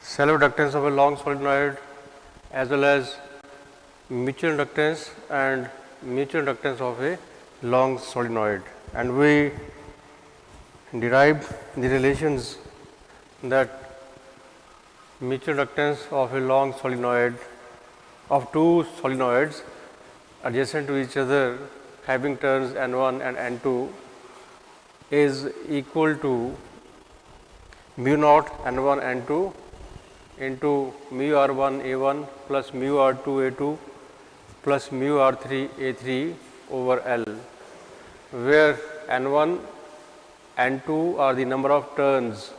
self-inductance of a long solenoid as well as mutual inductance and mutual inductance of a long solenoid, and we derived the relations that mutual inductance of a long solenoid of two solenoids adjacent to each other having turns N1 and N2 is equal to mu naught N1 N2 into mu R1 A1 plus mu R2 A2 plus mu R3 A3 over L, where N1 N2 are the number of turns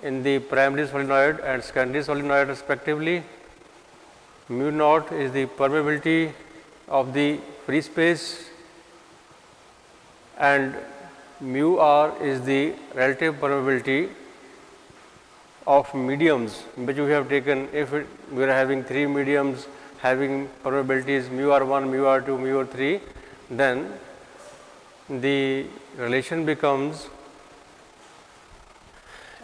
in the primary solenoid and secondary solenoid respectively. Mu naught is the permeability of the free space and mu R is the relative permeability of mediums which we have taken. If we are having three mediums having permeabilities mu R1, mu R2, mu R3, then the relation becomes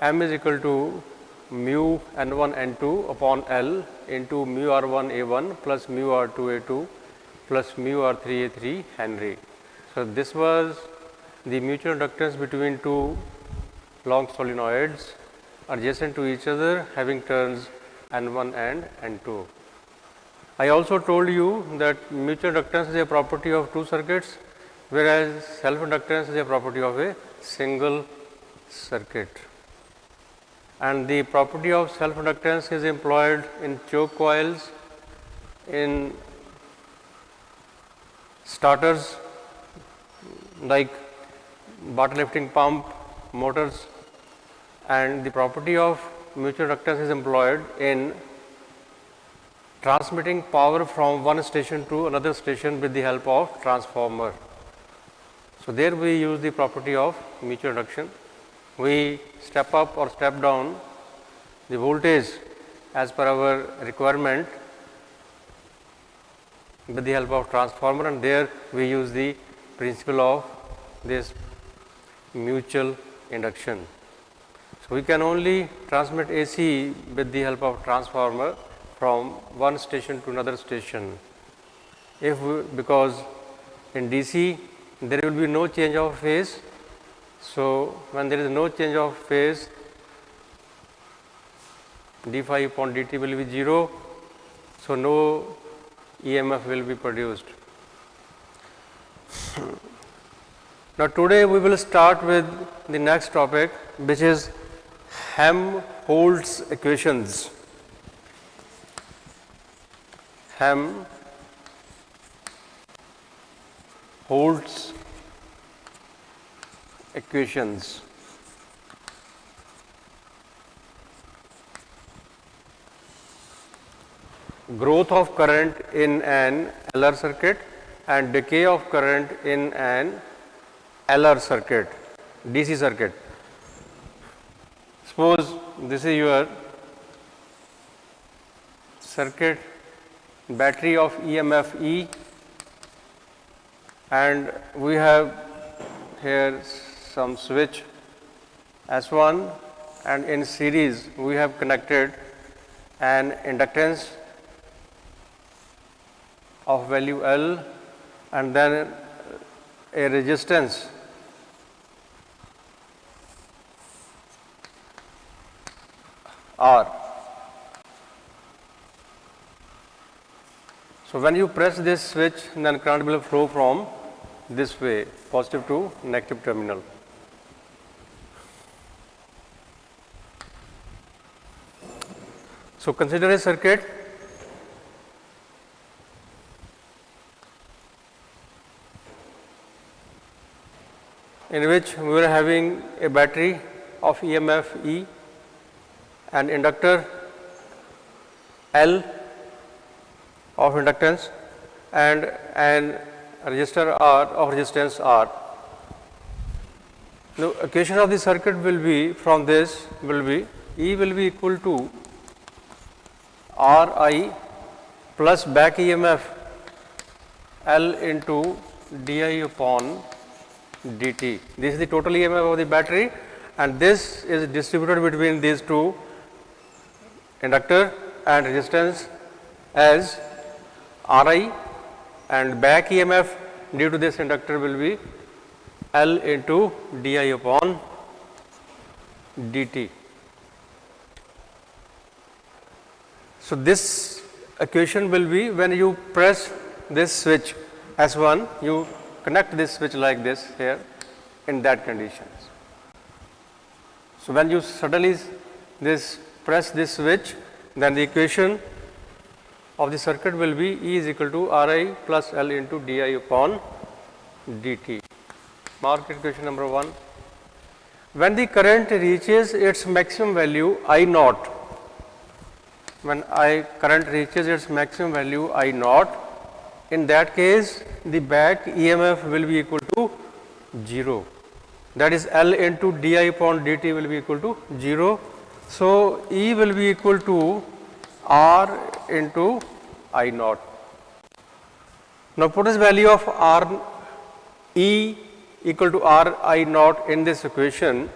M is equal to mu N1 N2 upon L into mu R1 A1 plus mu R2 A2 plus mu R3 A3 Henry. So, this was the mutual inductance between two long solenoids adjacent to each other having turns N1 and N2. I also told you that mutual inductance is a property of two circuits, whereas self inductance is a property of a single circuit. And the property of self inductance is employed in choke coils, in starters like water lifting pump, motors, and the property of mutual inductance is employed in transmitting power from one station to another station with the help of transformer. So, there we use the property of mutual induction. We step up or step down the voltage as per our requirement with the help of transformer, and there we use the principle of this mutual induction. So, we can only transmit AC with the help of transformer from one station to another station. Because in DC there will be no change of phase. So, when there is no change of phase, d phi upon dt will be 0. So, no EMF will be produced. Now, today we will start with the next topic, which is Helmholtz equations. Helmholtz equations. Growth of current in an LR circuit and decay of current in an LR circuit, DC circuit. Suppose this is your circuit battery of EMF E, and we have here some switch S1, and in series we have connected an inductance of value L and then a resistance R. So, when you press this switch, then current will flow from this way, positive to negative terminal. So, consider a circuit in which we are having a battery of EMF E, an inductor L of inductance, and an resistor R of resistance R. The equation of the circuit will be from this will be E will be equal to Ri plus back EMF L into di upon dt. This is the total EMF of the battery, and this is distributed between these two inductor and resistance as Ri, and back EMF due to this inductor will be L into di upon dt. So this equation will be when you press this switch S1, you connect this switch like this here in that conditions. So when you suddenly press this switch, then the equation of the circuit will be E is equal to Ri plus L into di upon dt. Mark equation number 1. When the current reaches its maximum value I naught, when current reaches its maximum value I naught, in that case the back EMF will be equal to 0. That is L into di upon dt will be equal to 0. So E will be equal to R into I naught. Now put this value of R E equal to R I naught in this equation,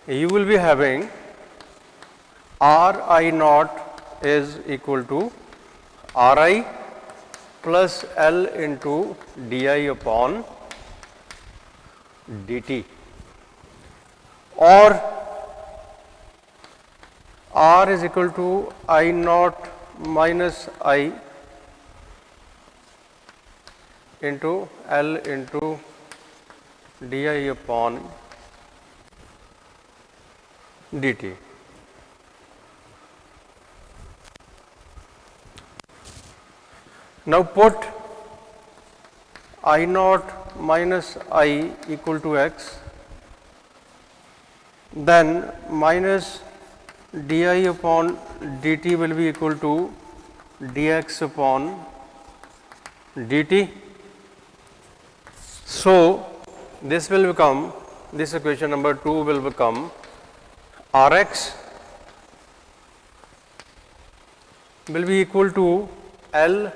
you will be having R I naught is equal to Ri plus L into di upon dt, or R is equal to I naught minus I into L into di upon dt. Now put I naught minus I equal to x, then minus di upon dt will be equal to dx upon dt. So this will become, this equation number 2 will become Rx will be equal to L,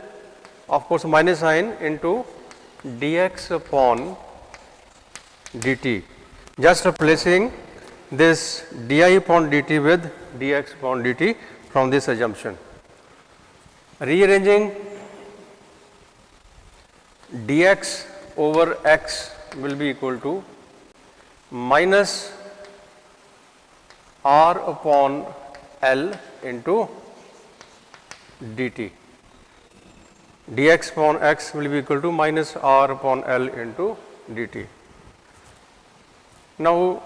of course minus sign, into dx upon dt, just replacing this di upon dt with dx upon dt from this assumption. Rearranging, dx over x will be equal to minus R upon L into dt. Dx upon x will be equal to minus R upon L into dt. Now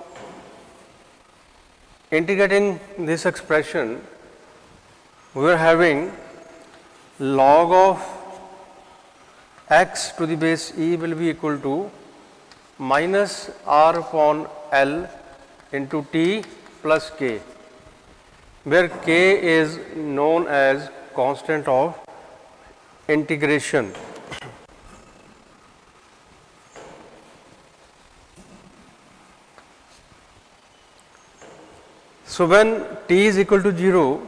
integrating this expression, we are having log of x to the base e will be equal to minus R upon L into t plus k, where k is known as constant of integration. So when t is equal to 0,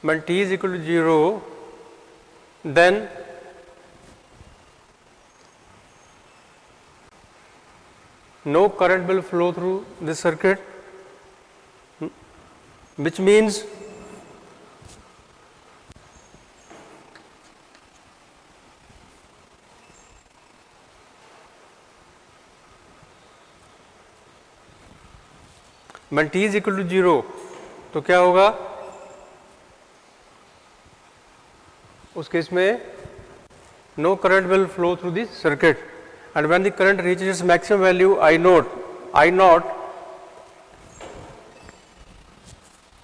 when t is equal to 0, then no current will flow through this circuit, which means when t is equal to 0, तो क्या होगा उस case में no current will flow through the circuit, and when the current reaches its maximum value I naught,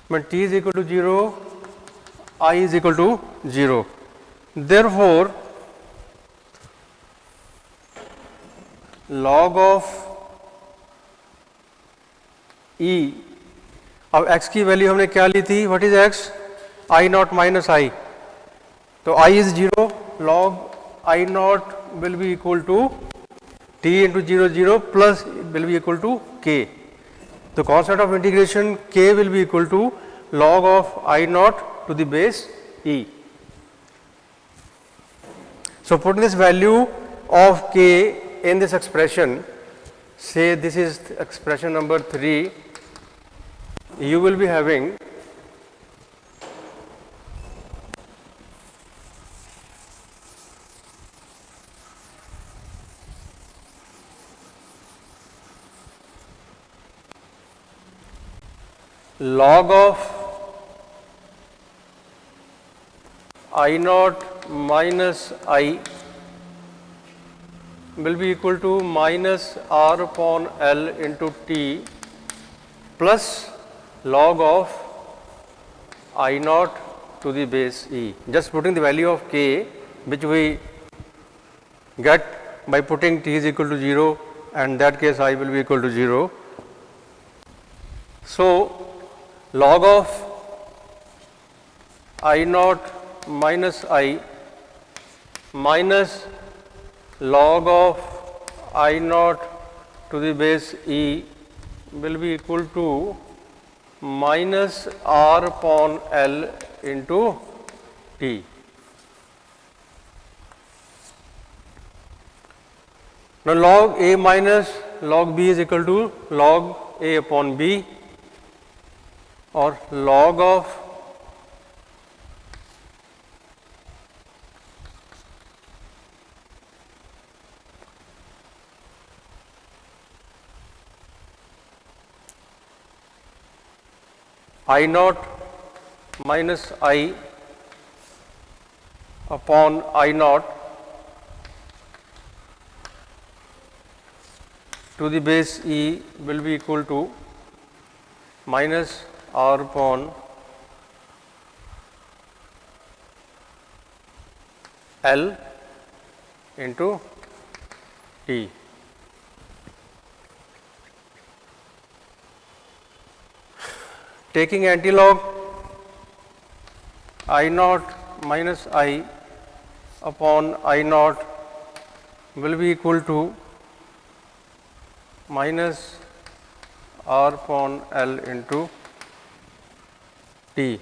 when t is equal to 0, I is equal to 0. Therefore, log of E, अब x की value हमने क्या ली थी, what is x, I naught minus I, तो I is 0, log I naught will be equal to t into 0 0 plus will be equal to k. The constant of integration k will be equal to log of I naught to the base e. So putting this value of k in this expression, say this is expression number 3, you will be having log of I naught minus I will be equal to minus R upon L into T plus log of I naught to the base E. Just putting the value of K, which we get by putting T is equal to 0, and in that case I will be equal to 0. So, log of I naught minus I minus log of I naught to the base E will be equal to minus R upon L into T. Now, log A minus log B is equal to log A upon B, or log of I naught minus I upon I naught to the base E will be equal to minus R upon L into T. Taking antilog, I naught minus I upon I naught will be equal to minus R upon L into T.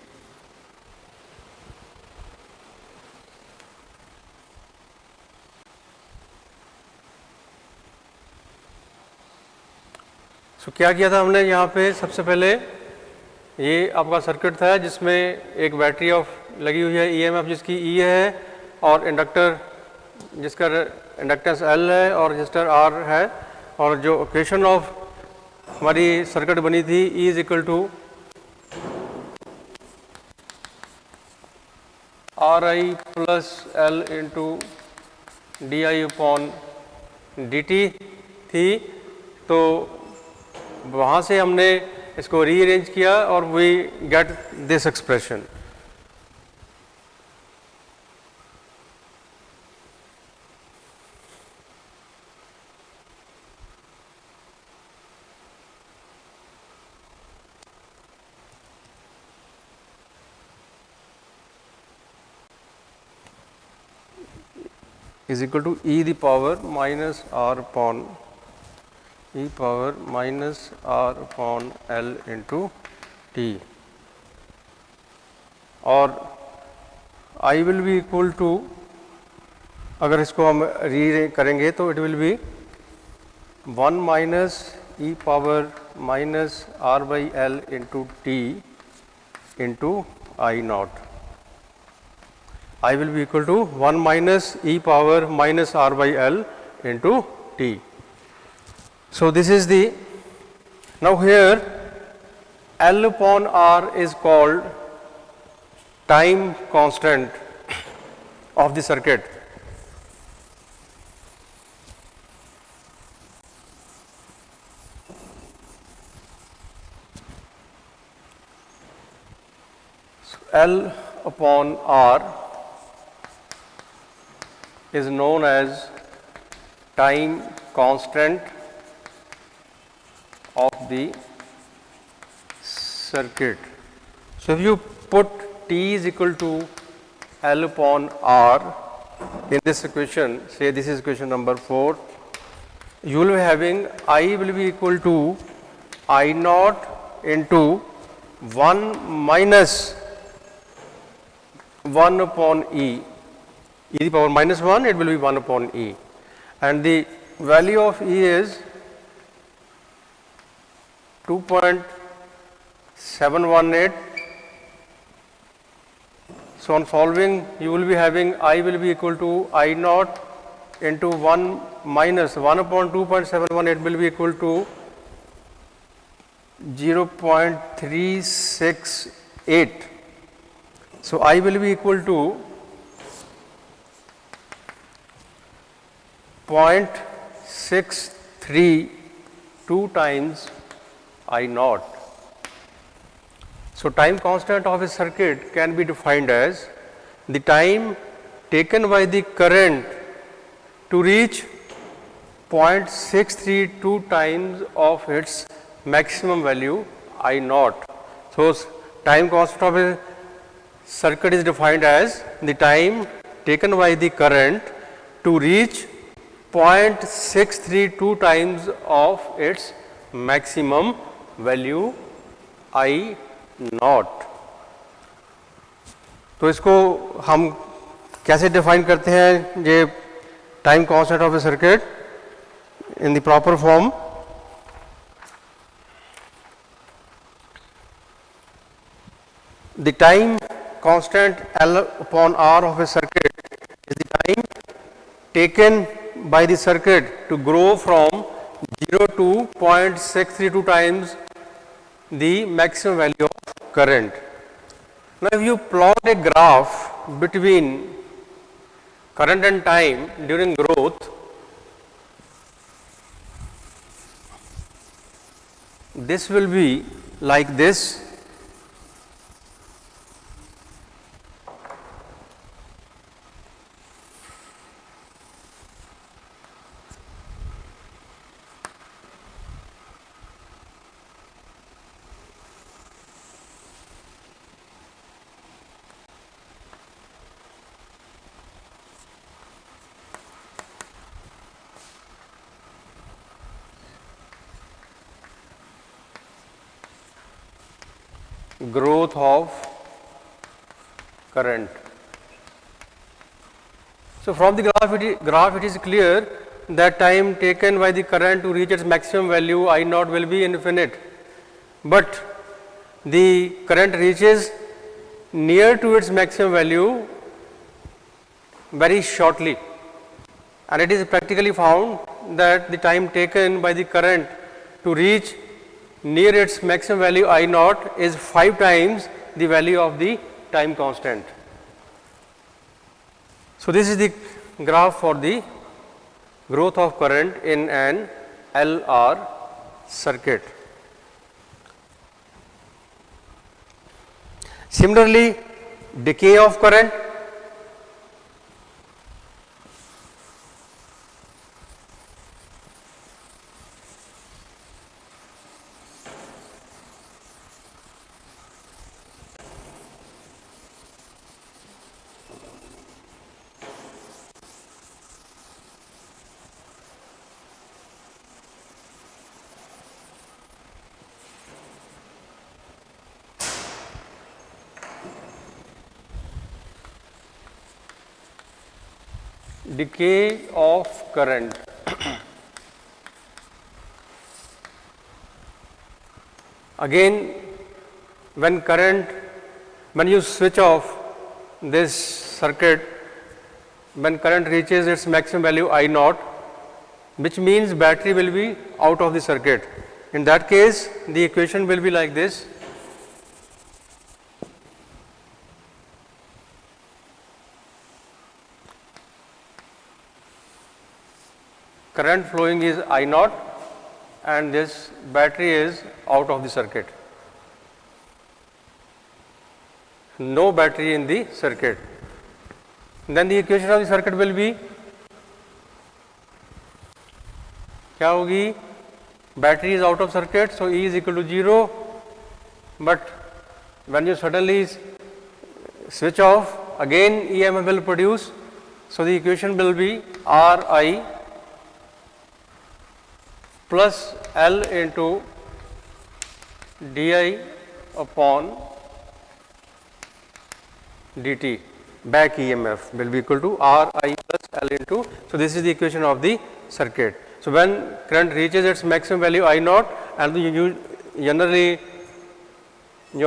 So, क्या किया था हमने यहाँ पे? सबसे पहले ये आपका सर्किट था जिसमें एक बैटरी ऑफ लगी हुई है, ईएमएफ जिसकी ई है, और इंडक्टर जिसका इंडक्टेंस एल है और रजिस्टर आर है, और जो इक्वेशन ऑफ हमारी सर्किट बनी थी E is equal to R I plus L into D I upon D T थी. तो वहाँ से हमने इसको रीअरेंज किया और we get this expression. is equal to e the power minus r upon e power minus r upon L into t, और I will be equal to, अगर इसको हम री करेंगे तो it will be 1 minus e power minus R by L into T into I nought. I will be equal to 1 minus e power minus r by L into t. So, this is the, now here L upon R is called time constant of the circuit. So, L upon R is known as time constant of the circuit. So, if you put T is equal to L upon R in this equation, say this is equation number 4, you will be having I will be equal to I naught into 1 minus 1 upon E. E to the power minus 1, it will be 1 upon E, and the value of E is 2.718. So on solving, you will be having I will be equal to I naught into 1 minus 1 upon 2.718 will be equal to 0.368. So I will be equal to 0.632 times I naught. So time constant of a circuit can be defined as the time taken by the current to reach 0.632 times of its maximum value I naught. So time constant of a circuit is defined as the time taken by the current to reach 0.632 times of its maximum value I naught. तो इसको हम कैसे define करते हैं ये time constant of A circuit in the proper form? The time constant L upon R of a circuit is the time taken by the circuit to grow from 0 to 0.632 times the maximum value of current. Now, if you plot a graph between current and time during growth, this will be like this. Growth of current. So from the graph it is clear that time taken by the current to reach its maximum value I naught will be infinite, but the current reaches near to its maximum value very shortly, and it is practically found that the time taken by the current to reach near its maximum value I naught is 5 times the value of the time constant. So this is the graph for the growth of current in an LR circuit. Similarly, decay of current. Decay of current. Again, when you switch off this circuit, when current reaches its maximum value I naught, which means battery will be out of the circuit. In that case, the equation will be like this. Current flowing is I naught and this battery is out of the circuit. No battery in the circuit. Then the equation of the circuit will be क्या होगी? Battery is out of circuit, so E is equal to 0, but when you suddenly switch off, again EMF will produce, so the equation will be Ri plus L into di upon dt. Back EMF will be equal to Ri plus L into, so this is the equation of the circuit. So when current reaches its maximum value I naught and generally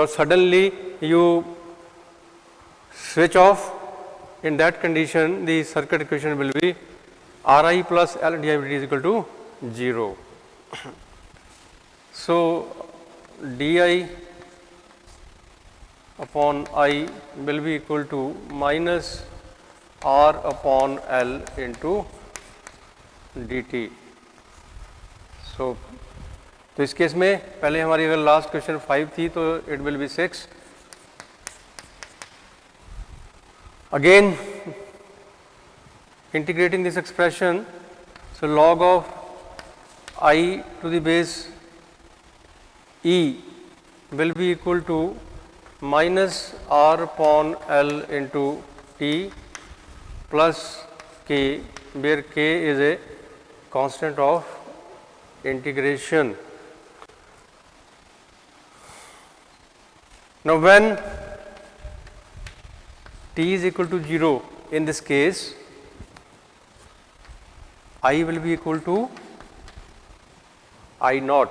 suddenly you switch off. In that condition, the circuit equation will be Ri plus L di dt is equal to 0. So di upon I will be equal to minus R upon L into dt. So तो इस case में पहले हमारी अगर last question 5 थी तो it will B 6. Again integrating this expression, so log of I to the base E will be equal to minus R upon L into T plus K, where K is a constant of integration. Now when T is equal to 0, in this case I will be equal to I not,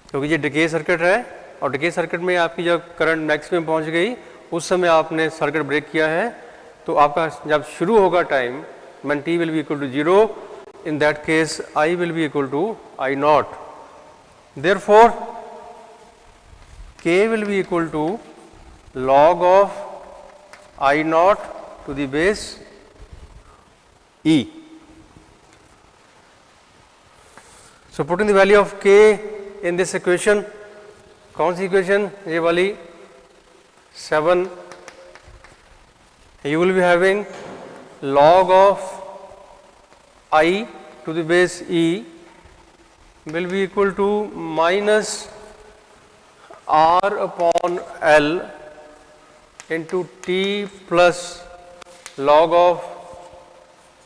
क्योंकि ये decay circuit है और decay circuit में आपकी जब current maximum पहुंच गई उस समय आपने सर्किट ब्रेक किया है, तो आपका जब शुरू होगा time when t will be equal to 0, in that case I will be equal to I naught. Therefore K will be equal to log of I naught to the base E. So putting the value of K in this equation, कौन सी equation ये वाली 7, you will be having log of I to the base E will be equal to minus R upon L into T plus log of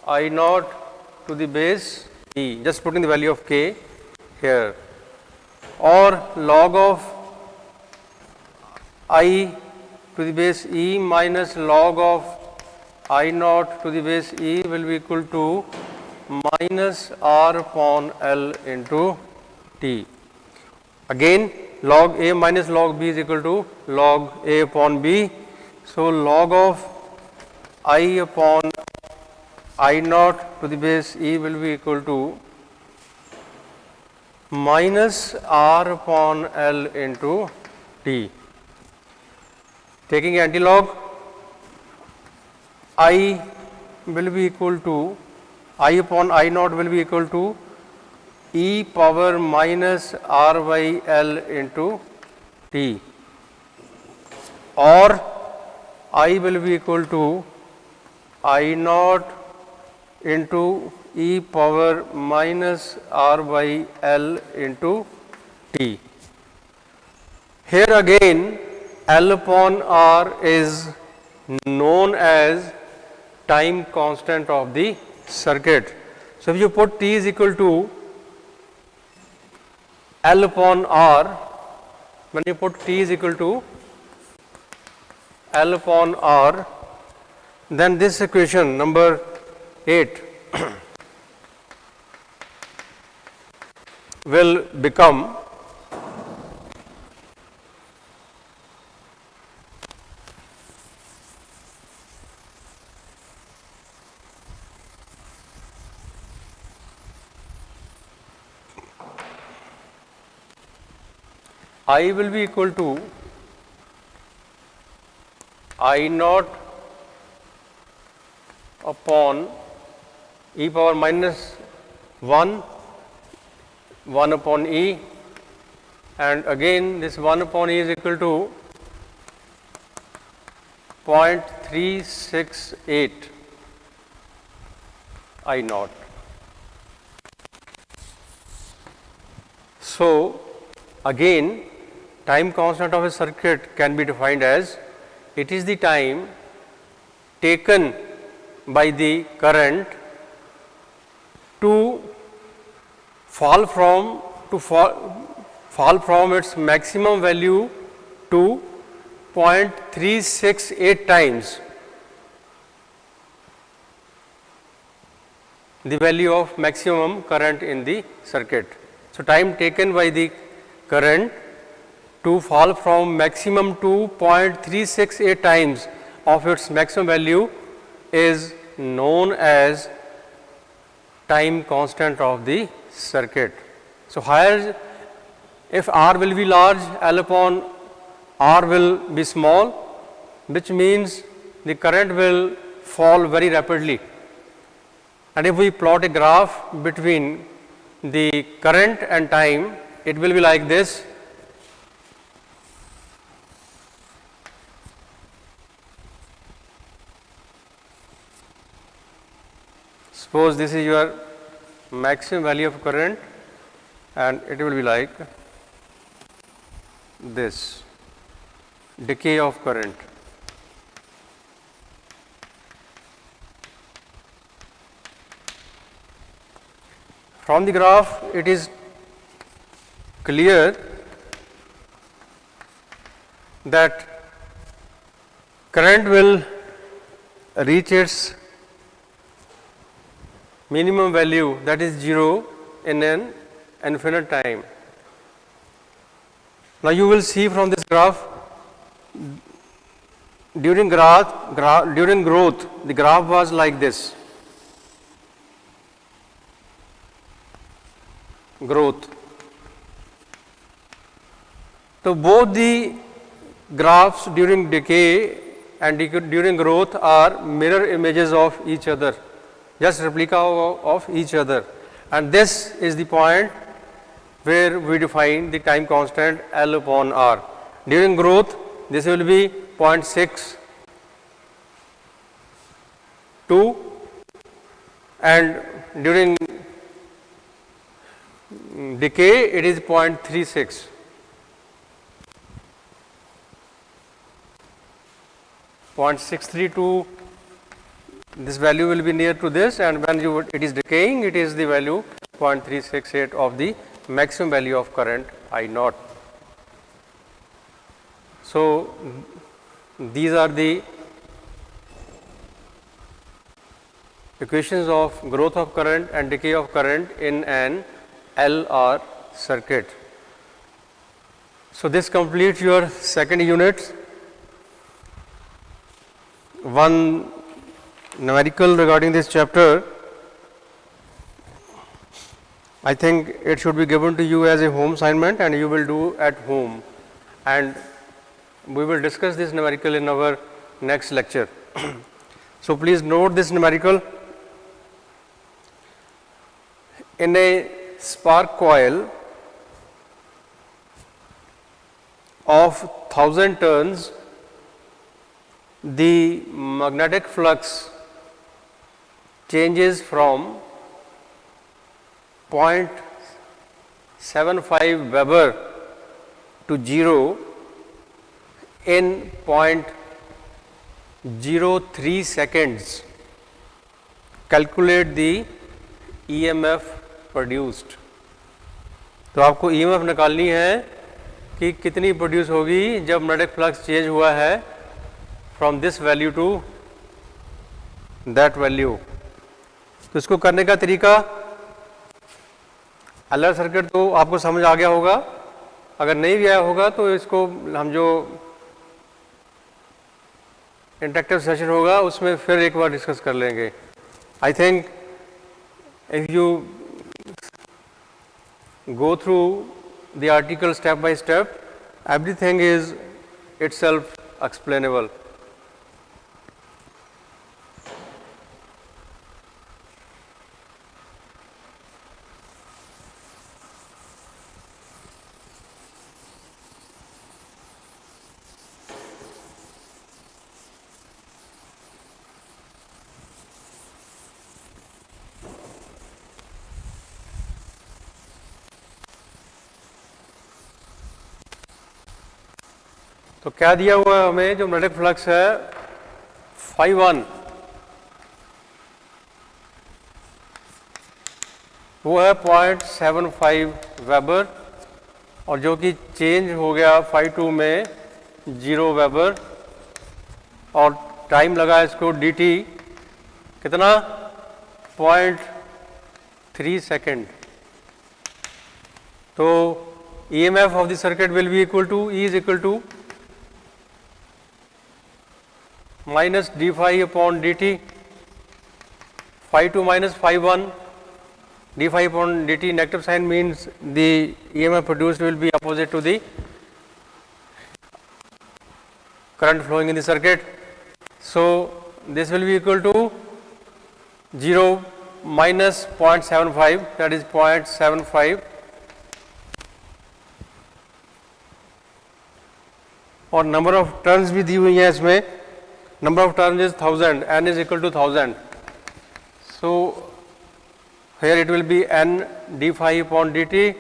I naught to the base E, just putting the value of K here, or log of I to the base E minus log of I naught to the base E will be equal to minus R upon L into T. Again log A minus log B is equal to log A upon B. So log of I upon I naught to the base E will be equal to minus R upon L into T. Taking antilog, I will be equal to I upon I naught will be equal to E power minus R by L into T, or I will be equal to I naught into E power minus R by L into T. Here again L upon R is known as time constant of the circuit. So if you put T is equal to L upon R, when you put T is equal to L upon R, then this equation number 8 will become I will be equal to I naught upon E power minus 1 upon E, and again this 1 upon E is equal to 0.368 I naught. So again time constant of a circuit can be defined as it is the time taken by the current to fall from its maximum value to 0.368 times the value of maximum current in the circuit. So time taken by the current to fall from maximum to 0.368 times of its maximum value is known as time constant of the circuit. So, higher, if R will be large, L upon R will be small, which means the current will fall very rapidly. And if we plot a graph between the current and time, it will be like this. Suppose this is your maximum value of current and it will be like this, decay of current. From the graph, it is clear that current will reach its minimum value, that is 0, in an infinite time. Now, you will see from this graph, during growth, the graph was like this. Growth. So, both the graphs during decay and during growth are mirror images of each other, just replica of each other, and this is the point where we define the time constant L upon R. During growth, this will be 0.62, and during decay it is 0.36. .632, this value will be near to this, and when it is decaying, it is the value 0.368 of the maximum value of current I naught. So, these are the equations of growth of current and decay of current in an LR circuit. So, this completes your second unit. One numerical regarding this chapter, I think it should be given to you as a home assignment and you will do at home, and we will discuss this numerical in our next lecture. So, please note this numerical. In a spark coil of 1000 turns, the magnetic flux changes from 0.75 Weber to 0 in 0.03 seconds. Calculate the EMF produced. तो आपको EMF निकालनी है कि कितनी produce होगी जब magnetic flux change हुआ है from this value to that value. तो इसको करने का तरीका, LR सर्किट तो आपको समझ आ गया होगा, अगर नहीं भी आया होगा तो इसको हम जो इंटरेक्टिव सेशन होगा उसमें फिर एक बार डिस्कस कर लेंगे. I think if you go through the article step by step, everything is itself explainable. तो क्या दिया हुआ है हमें, जो मैग्नेटिक फ्लक्स है φ1 वो है 0.75 वेबर, और जो कि चेंज हो गया φ2 में 0 वेबर, और टाइम लगा इसको dt कितना 0.3 सेकेंड. तो EMF of the circuit will be equal to E is equal to minus d phi upon dt, phi 2 minus phi 1, d phi upon dt. Negative sign means the EMF produced will be opposite to the current flowing in the circuit. So this will be equal to 0 minus 0.75, that is 0.75, और number of turns भी दी हुई हैं इसमें. Number of turns is 1000, n is equal to 1000. So here it will be n d phi upon dt.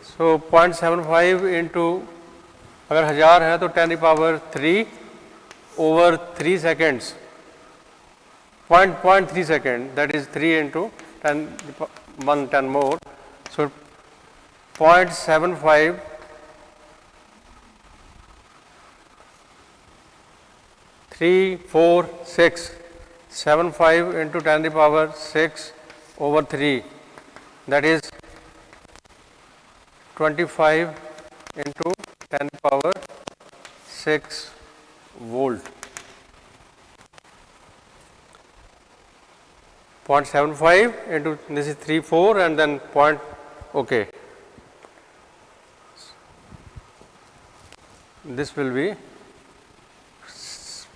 So 0.75 into अगर 1000 है तो 10 की power 3 over 3 seconds, 0.3 second, that is 3 into 10 1 10 more. So 0.75 3 4 6 75 into 10 to the power 6 over 3, that is 25 into 10 to the power 6 volt. 0.75 into this is 3 4 and then point, okay, this will be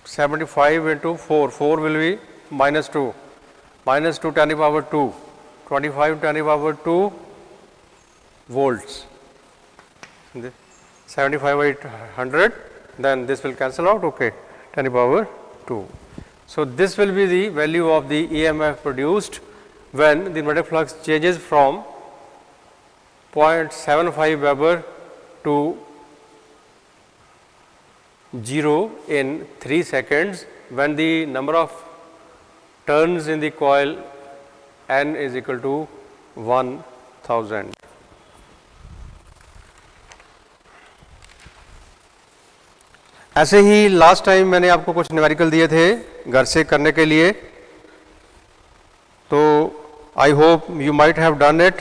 75 into 4, 4 will be minus 2, minus 2 10 to the power 2, 25 10 to the power 2 volts, 75 by 100, then this will cancel out, okay, 10 to the power 2. So this will be the value of the EMF produced when the magnetic flux changes from 0.75 Weber to 0 in 3 seconds when the number of turns in the coil N is equal to 1000. ऐसे ही last time मैंने आपको कुछ numerical दिए थे घर से करने के लिए, तो I hope you might have done it.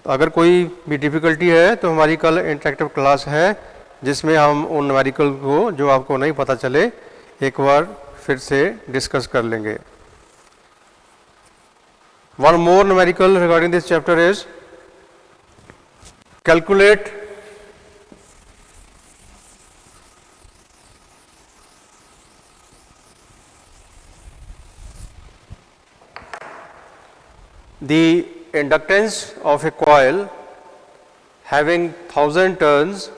अगर कोई भी डिफ़िकल्टी है तो हमारी कल इंटरेक्टिव क्लास है जिसमें हम उन न्यूमेरिकल को जो आपको नहीं पता चले एक बार फिर से डिस्कस कर लेंगे. One more numerical regarding this chapter is calculate the inductance of a coil having 1000 turns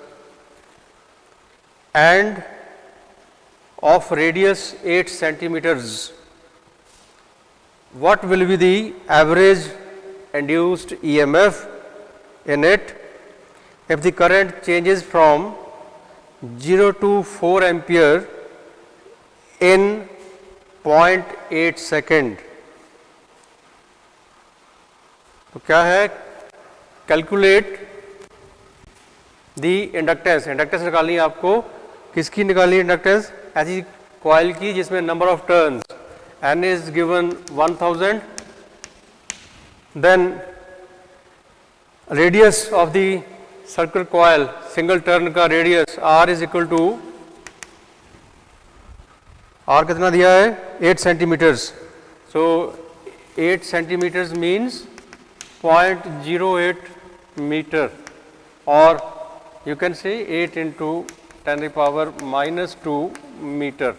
and of radius 8 centimeters. What will be the average induced EMF in it if the current changes from 0 to 4 ampere in 0.8 second? तो क्या है, calculate the inductance. Inductance निकालनी है आपको. किसकी निकालनी है inductance? ऐसी कॉइल की जिसमें number of turns n is given 1000, then radius of the circle coil, single turn का radius r is equal to, r कितना दिया है 8 centimetres. So 8 centimetres means 0.08 meter, or you can say 8 into 10 to the power minus 2 meter.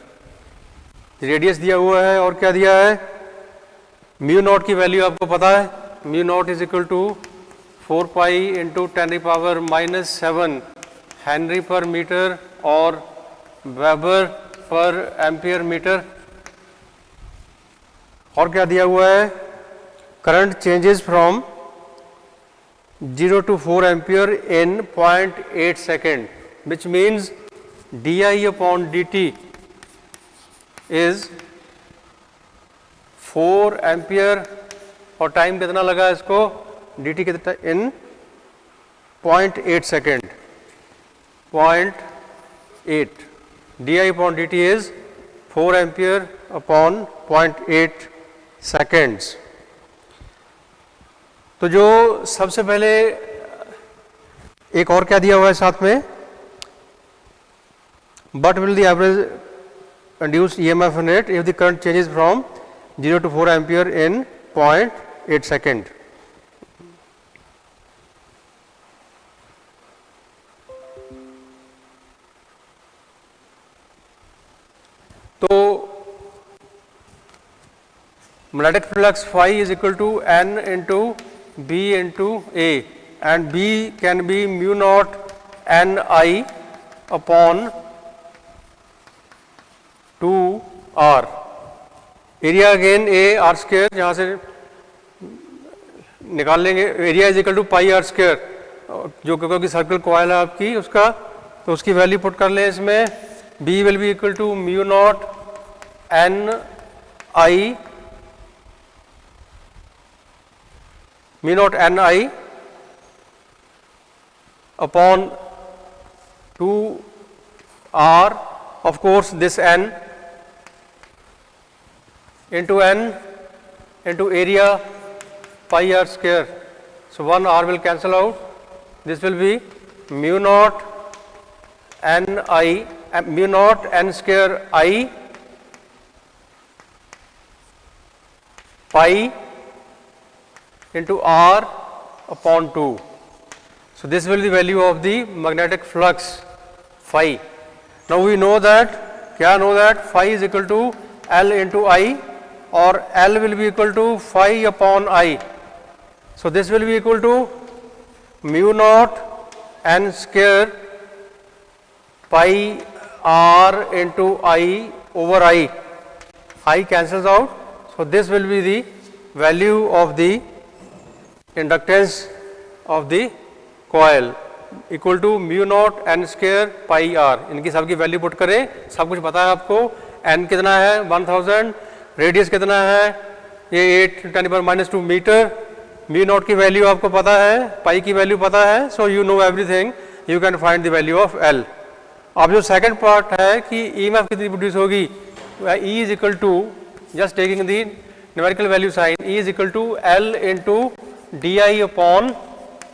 Radius दिया हुआ है और क्या दिया है, म्यू नॉट की वैल्यू आपको पता है. Mu nought is equal to 4 pi into 10 to the power minus 7 henry per metre और वेबर पर एम्पियर मीटर. और क्या दिया हुआ है, current changes from 0 to 4 ampere in 0.8 second, which means di upon dt is 4 ampere और time कितना लगा इसको, dt कितना in 0.8 second, 0.8, di upon dt is 4 ampere upon 0.8 seconds. तो जो सबसे पहले एक और क्या दिया हुआ है साथ में, but will the average induced EMF in it if the current changes from 0 to 4 ampere in 0.8 second. तो magnetic flux phi is equal to N into B into A, and B can be mu naught N I upon 2R. Area again A R square, यहाँ से निकाल लेंगे, area is equal to pi R square, जो क्योंकि circle coil है आपकी उसका, तो उसकी वैल्यू पुट कर लें इसमें, B will be equal to mu nought N I, mu nought N I upon 2R, of course this n into area pi r square, so 1 r will cancel out, this will be mu naught n I, mu naught n square I pi into r upon 2. So this will be the value of the magnetic flux phi. Now we know that, क्या know that phi is equal to L into I, और L will be equal to phi upon I. So this will be equal to mu naught n square pi r into I over I. I cancels out. So this will be the value of the inductance of the coil, equal to mu nought N square pi R. इनकी सबकी value put करें, सब कुछ पता है आपको, N कितना है 1000, रेडियस कितना है ये 8×10⁻² मीटर, म्यू नॉट की वैल्यू आपको पता है, पाई की वैल्यू पता है, so you know everything, you can find the value of L. अब जो सेकंड पार्ट है कि ईएमएफ कितनी प्रोड्यूस होगी, E is equal to, just taking the numerical value sign, E is equal to L into D I upon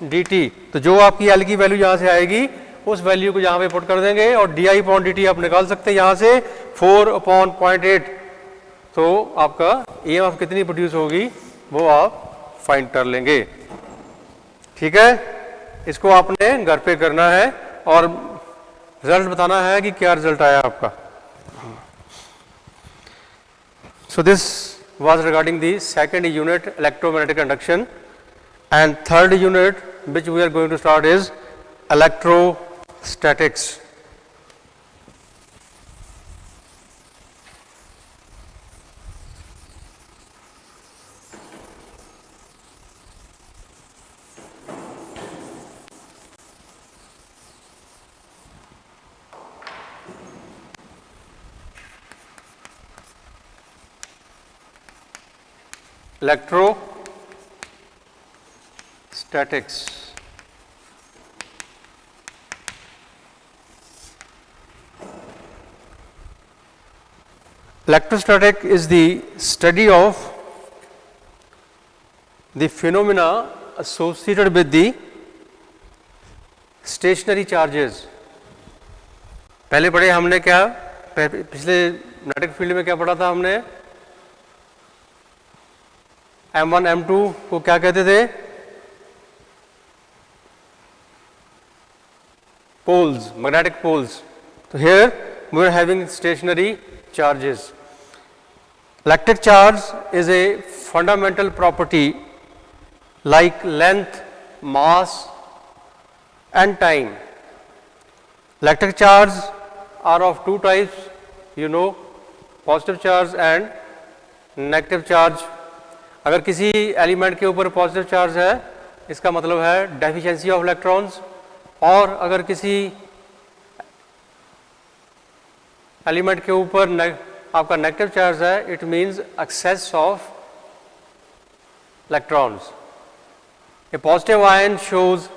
D T. तो जो आपकी L की वैल्यू यहाँ से आएगी उस वैल्यू को यहाँ पे पुट कर देंगे, और D I upon D T आप निकाल सकते हैं यहाँ से 4/0.8. तो आपका ईएमएफ कितनी प्रोड्यूस होगी वो आप फाइंड कर लेंगे. ठीक है, इसको आपने घर पे करना है और रिजल्ट बताना है कि क्या रिजल्ट आया आपका. So this was regarding the second unit electromagnetic conduction, and third unit which we are going to start is electrostatics. Electrostatics. Electrostatic is the study of the phenomena associated with the stationary charges. पहले पढ़े हमने क्या, पिछले magnetic field में क्या पढ़ा था हमने, M1 M2 को क्या कहते थे, poles, magnetic poles. So here we are having stationary charges. Electric charge is a fundamental property like length, mass and time. Electric charge are of two types, you know, positive charge and negative charge. अगर किसी element के ऊपर positive charge है इसका मतलब है deficiency of electrons, और अगर किसी एलिमेंट के ऊपर आपका नेगेटिव चार्ज है it means excess of electrons. A positive ion shows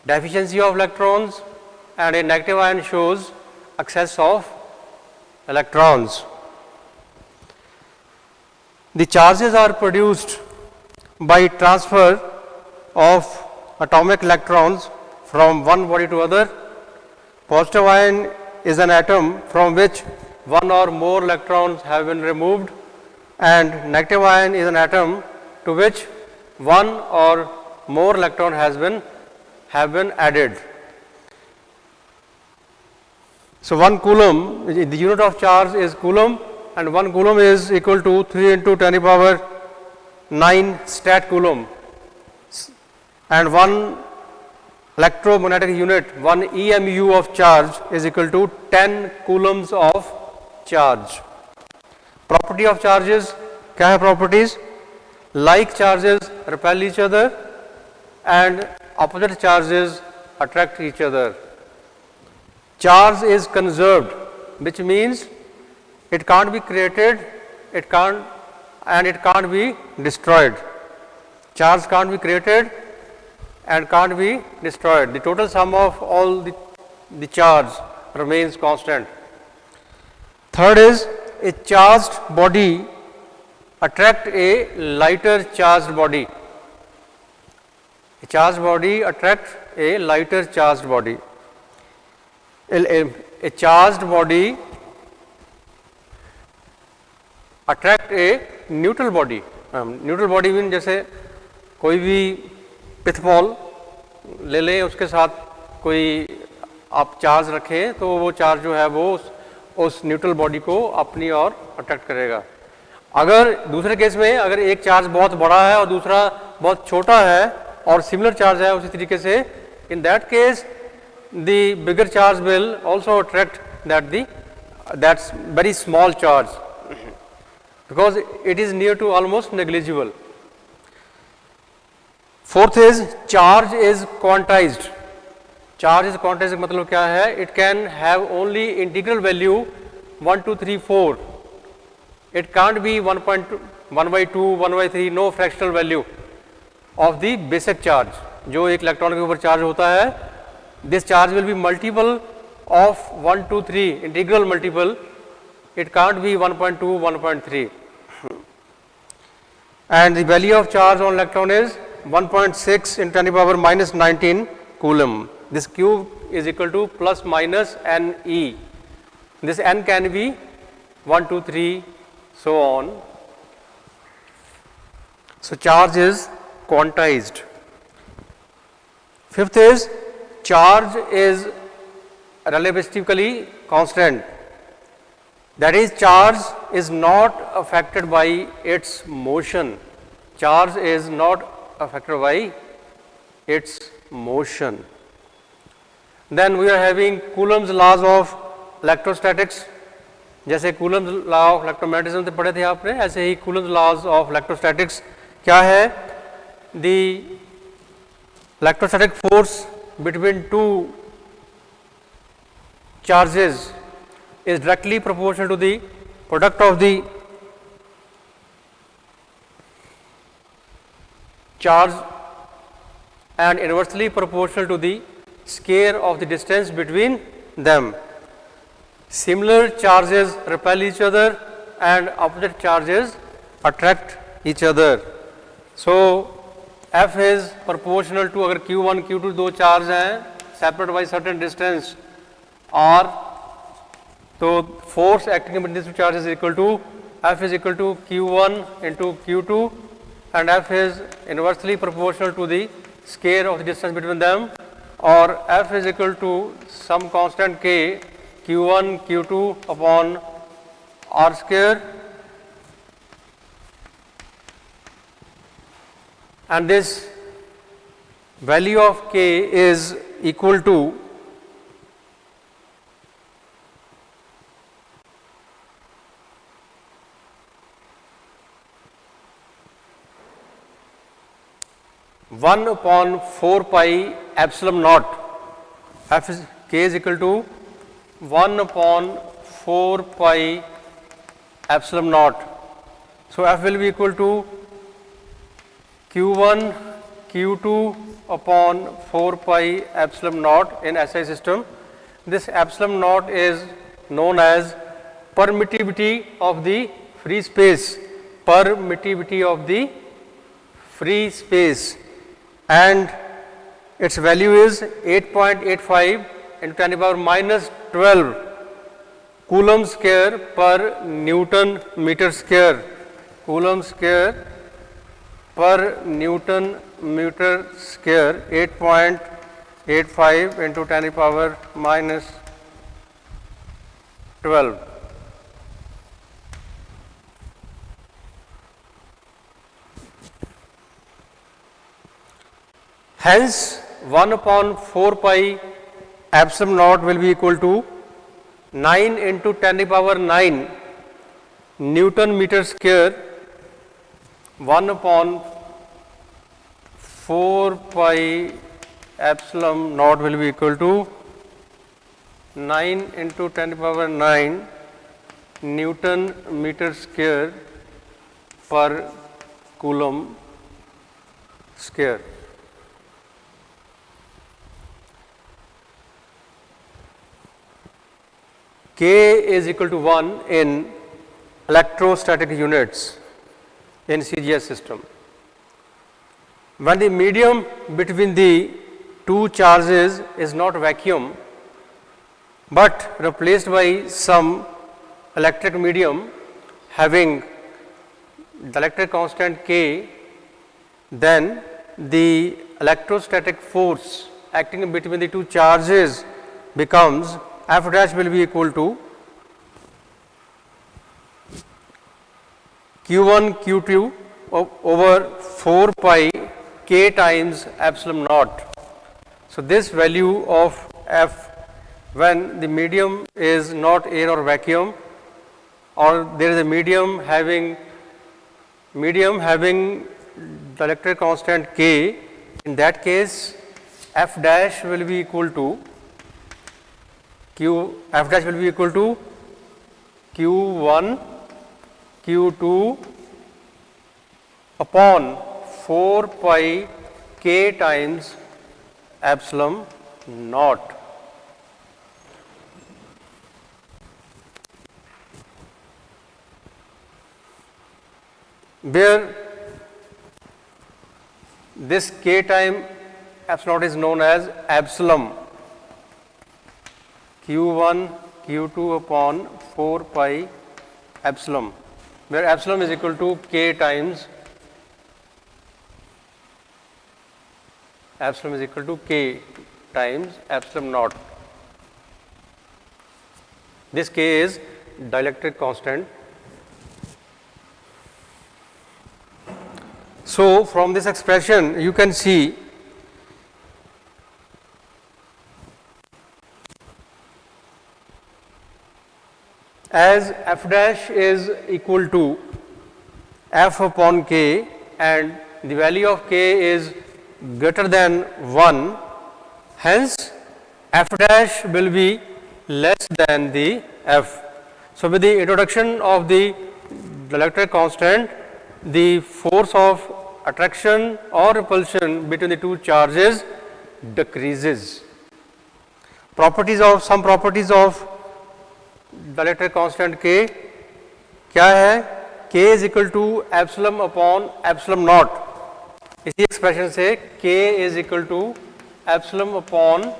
deficiency of electrons and a negative ion shows excess of electrons. The charges are produced by transfer of atomic electrons from one body to other. Positive ion is an atom from which one or more electrons have been removed, and negative ion is an atom to which one or more electron have been added. So 1 coulomb, the unit of charge is coulomb, and 1 coulomb is equal to 3 into 10 to the power 9 stat coulomb, and 1 electromagnetic unit, 1 EMU of charge is equal to 10 coulombs of charge. Property of charges, क्या है properties? Like charges repel each other and opposite charges attract each other. Charge is conserved, which means it can't be created, it can't be destroyed. Charge can't be created and can't be destroyed. The total sum of all the charge remains constant. Third is, a charged body attract a lighter charged body. A charged body attracts a lighter charged body. A charged body attract a neutral body. Neutral body means जैसे कोई भी पिथबॉल ले लें, उसके साथ कोई आप charge रखें तो वो चार्ज जो है वो उस न्यूट्रल बॉडी को अपनी ओर अट्रैक्ट करेगा. अगर दूसरे केस में अगर एक चार्ज बहुत बड़ा है और दूसरा बहुत छोटा है और सिमिलर चार्ज है उसी तरीके से, in that case the bigger charge will also attract that's very small charge because it is near to almost negligible. Fourth is, charge is quantized. Charge is quantized मतलब क्या है? It can have only integral value 1, 2, 3, 4. It can't be 1.2, 1/2, 1/3, no fractional value of the basic charge. जो एक electron के ऊपर charge होता है, this charge will be multiple of 1, 2, 3, integral multiple. It can't be 1.2, 1.3. And the value of charge on electron is 1.6 into 10 to the power minus 19 coulomb. This Q is equal to plus minus NE. This N can be 1, 2, 3, so on. So charge is quantized. Fifth is, charge is relativistically constant. That is, charge is not affected by its motion. Charge is not affected by its motion. Then we are having Coulomb's laws of electrostatics. जैसे Coulomb's law of electromagnetism से पढ़े थे आपने, ऐसे ही Coulomb's laws of electrostatics क्या है? The electrostatic force between two charges is directly proportional to the product of the charge and inversely proportional to the square of the distance between them. Similar charges repel each other and opposite charges attract each other. So F is proportional to, अगर Q1, Q2 दो charge हैं separate by certain distance, और तो force acting between these two charges is equal to, F is equal to Q1 into Q2, and F is inversely proportional to the square of the distance between them, or F is equal to some constant K, Q1 Q2 upon R square, and this value of K is equal to one upon 4 pi epsilon naught. F is K is equal to 1 upon 4 pi epsilon naught. So F will be equal to Q1 Q2 upon 4 pi epsilon naught in SI system. This epsilon naught is known as permittivity of the free space, permittivity of the free space, and its value is 8.85 into 10 to the power minus 12 coulomb square per Newton meter square. Coulomb square per Newton meter square 8.85 into 10 to the power minus 12. Hence, 1 upon 4 pi epsilon naught will be equal to 9 into 10 to the power 9 Newton meter square. 1 upon 4 pi epsilon naught will be equal to 9 into 10 to the power 9 Newton meter square per coulomb square. K is equal to 1 in electrostatic units in CGS system. When the medium between the two charges is not vacuum but replaced by some electric medium having the electric constant K, then the electrostatic force acting between the two charges becomes F dash will be equal to Q1 Q2 over 4 pi K times epsilon naught. So, this value of F when the medium is not air or vacuum, or there is a medium having the electric constant K, in that case F dash will be equal to Q1 Q2 upon 4 pi K times epsilon naught. Where this K time epsilon naught is known as epsilon. Q1 Q2 upon 4 pi epsilon, where epsilon is equal to K times epsilon naught. This K is dielectric constant. So, from this expression you can see as F dash is equal to F upon K and the value of K is greater than 1, hence F dash will be less than the F. So, with the introduction of the electric constant, the force of attraction or repulsion between the two charges decreases. Some properties of the electric constant K क्या है? K is equal to epsilon upon epsilon naught. इसी expression से K is equal to epsilon upon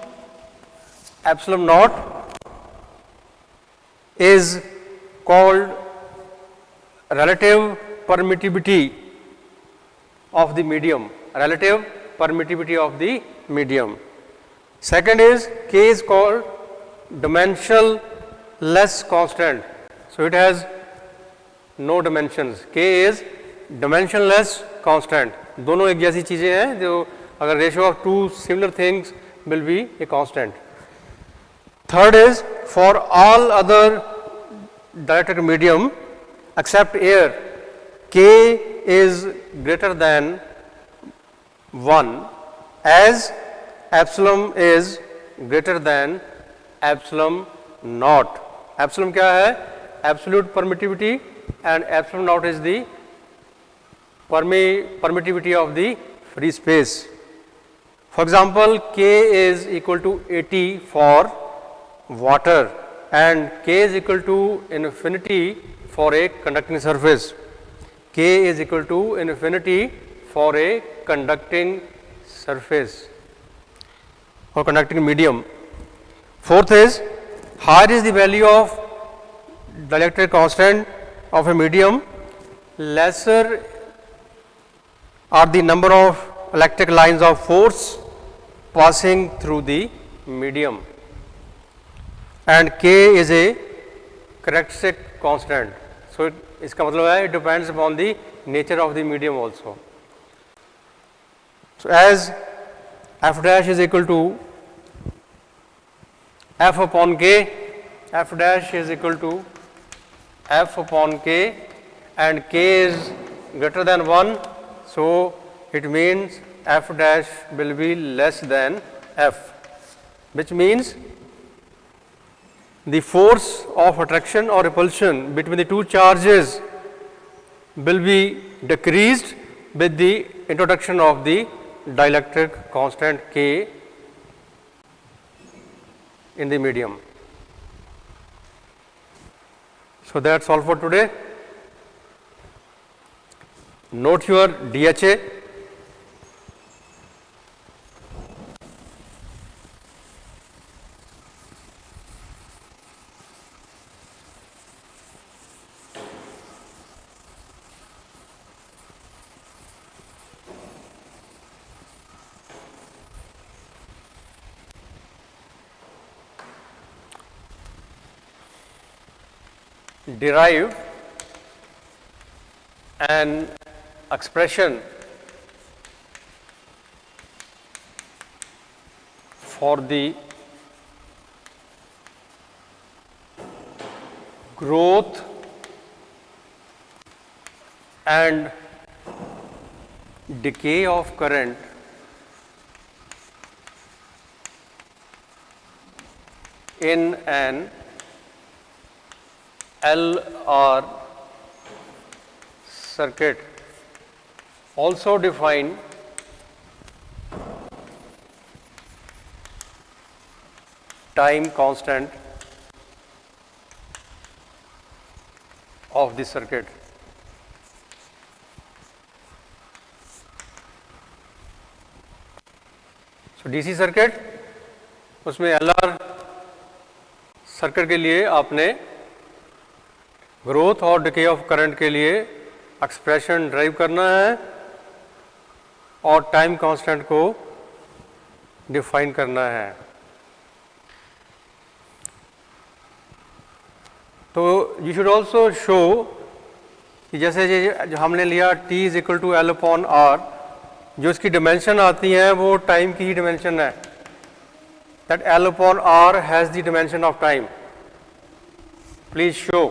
epsilon naught is called relative permittivity of the medium. Second is K is called dimensionless constant. So, it has no dimensions. K is dimensionless constant. दोनों एक जैसी चीज़ें हैं जो अगर ratio of two similar things will be a constant. Third is for all other dielectric medium except air, K is greater than 1 as epsilon is greater than epsilon naught. Epsilon क्या है? Absolute permittivity and epsilon naught is the permittivity of the free space. For example, K is equal to 80 for water and K is equal to infinity for a conducting surface. K is equal to infinity for a conducting surface. or conducting medium. Fourth is, higher is the value of dielectric constant of a medium, lesser are the number of electric lines of force passing through the medium, and K is a characteristic constant. So इसका मतलब है it depends upon the nature of the medium also. So as f dash is equal to f upon k, f dash is equal to f upon k, and k is greater than 1, so it means f dash will be less than f, which means the force of attraction or repulsion between the two charges will be decreased with the introduction of the dielectric constant K in the medium. So that's all for today. Note your DHA. Derive an expression for the growth and decay of current in an LR circuit. Also define time constant of the circuit. So DC circuit, उसमें LR circuit के लिए आपने growth और decay of current के लिए expression drive करना है और टाइम कांस्टेंट को डिफाइन करना है. तो यू शुड ऑल्सो शो कि जैसे जो हमने लिया T is equal to L upon R, जो इसकी डिमेंशन आती हैं वो टाइम की ही डिमेंशन है. That L upon R has the dimension of time. Please show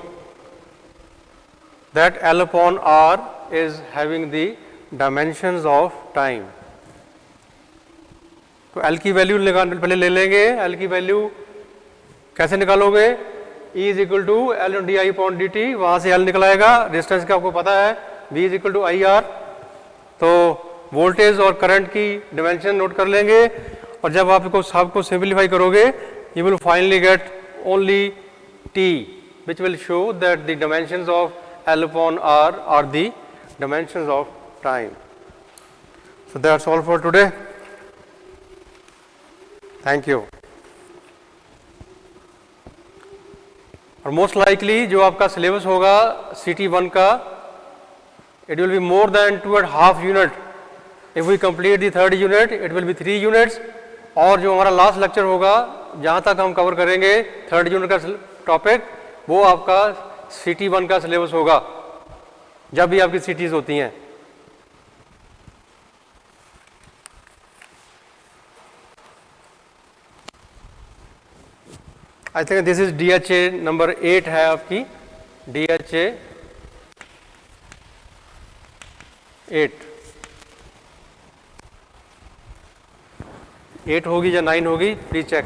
that L upon R is having the dimensions of time. तो L की वैल्यू पहले ले लेंगे. L की वैल्यू कैसे निकालोगे? E is equal to L D I upon D T, वहाँ से L निकल आएगा. रेजिस्टेंस का आपको पता है V is equal to I R. तो वोल्टेज और करंट की डिमेंशन नोट कर लेंगे और जब आप इसको सबको सिंप्लीफाई करोगे you will finally get only T, which will show that the dimensions of L upon R are the dimensions of time. So that's all for today. Thank you. और most likely जो आपका syllabus होगा CT1 का, it will be more than 2.5 unit. If we complete the third unit, it will be 3 units. और जो हमारा last lecture होगा जहाँ तक हम कवर करेंगे थर्ड यूनिट का टॉपिक, वो आपका CT1 का सिलेबस होगा जब भी आपकी सिटीज होती हैं. I think this is DHA number 8 है आपकी. DHA 8 होगी या 9 होगी, प्लीज चेक.